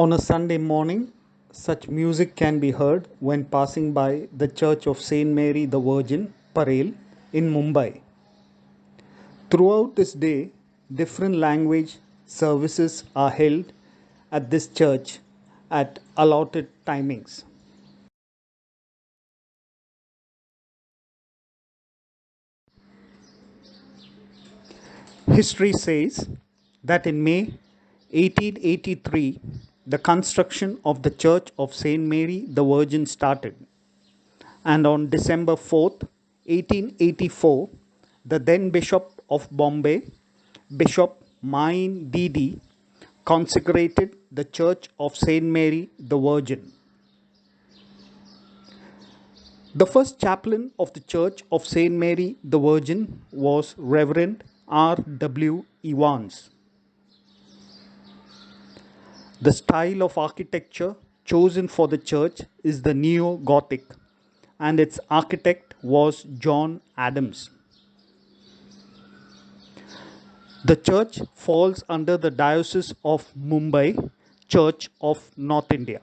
On a Sunday morning, such music can be heard when passing by the Church of Saint Mary the Virgin, Parel, in Mumbai. Throughout this day, different language services are held at this church at allotted timings. History says that in May 1883, the construction of the Church of Saint Mary the Virgin started, and on December 4th, 1884, the then Bishop of Bombay, Bishop Main Didi, consecrated the Church of Saint Mary the Virgin. The first chaplain of the Church of Saint Mary the Virgin was Reverend R. W. Evans. The style of architecture chosen for the church is the Neo Gothic, and its architect was John Adams. The church falls under the Diocese of Mumbai, Church of North India.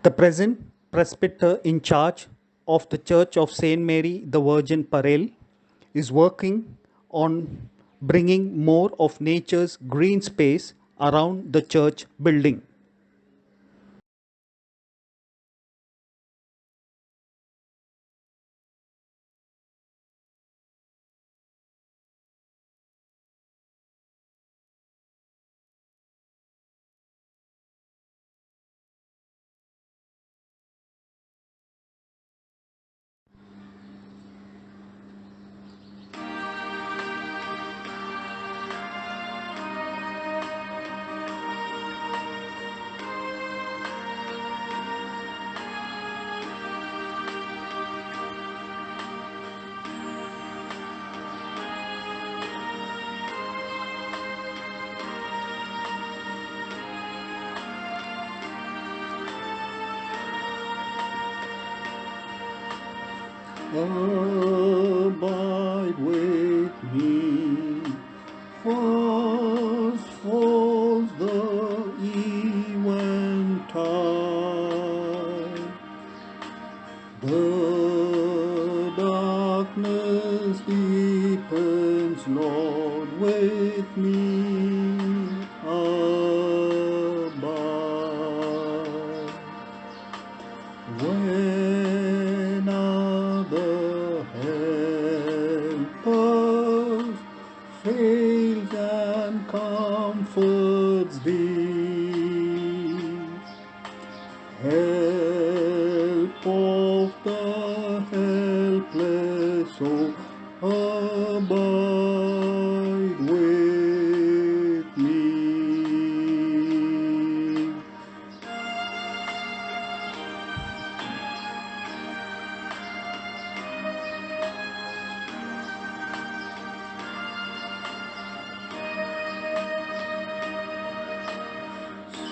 The present presbyter in charge of the Church of Saint Mary the Virgin Parel is working on bringing more of nature's green space around the church building. abide with me. Fast falls the eventide. The darkness deepens, Lord, with me abide. When other helpers fails and comforts thee, help of the helpless, oh, abide with me.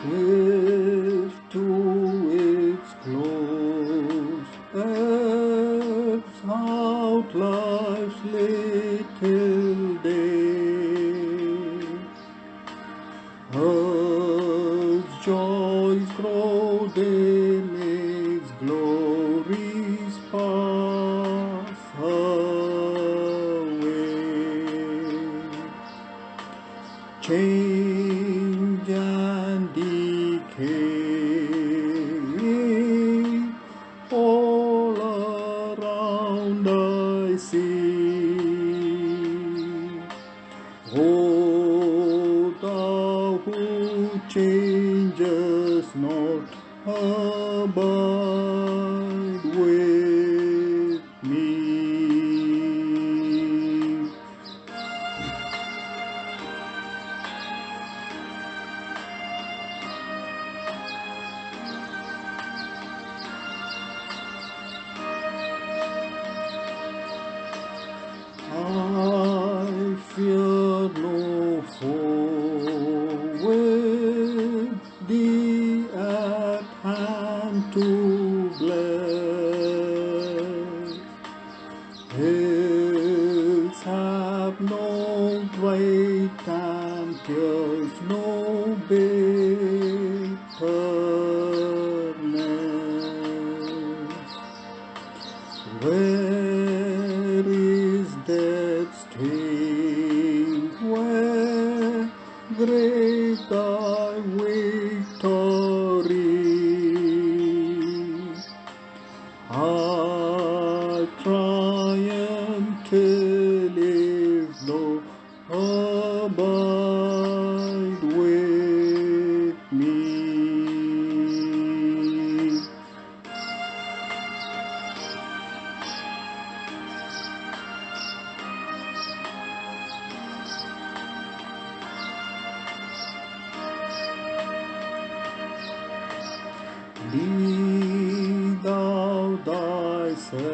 Swift to its close, ebbs out life's little day. Earth's joys grow dim, its glories pass away. Change and decay, all around I see. O thou who changest not, abide with me. I fear no foe, with thee at hand to bless. Hills have no weight and tears no bitterness. Where is death's sting? Where great thy victory? I triumph till if thou abide with me. Be thou thyself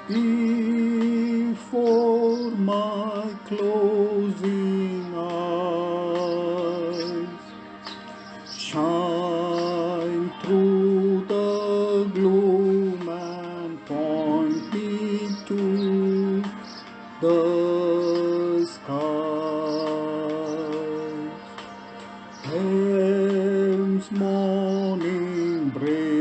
before my closing eyes. Shine through the gloom and point me to the skies. Heaven's morning break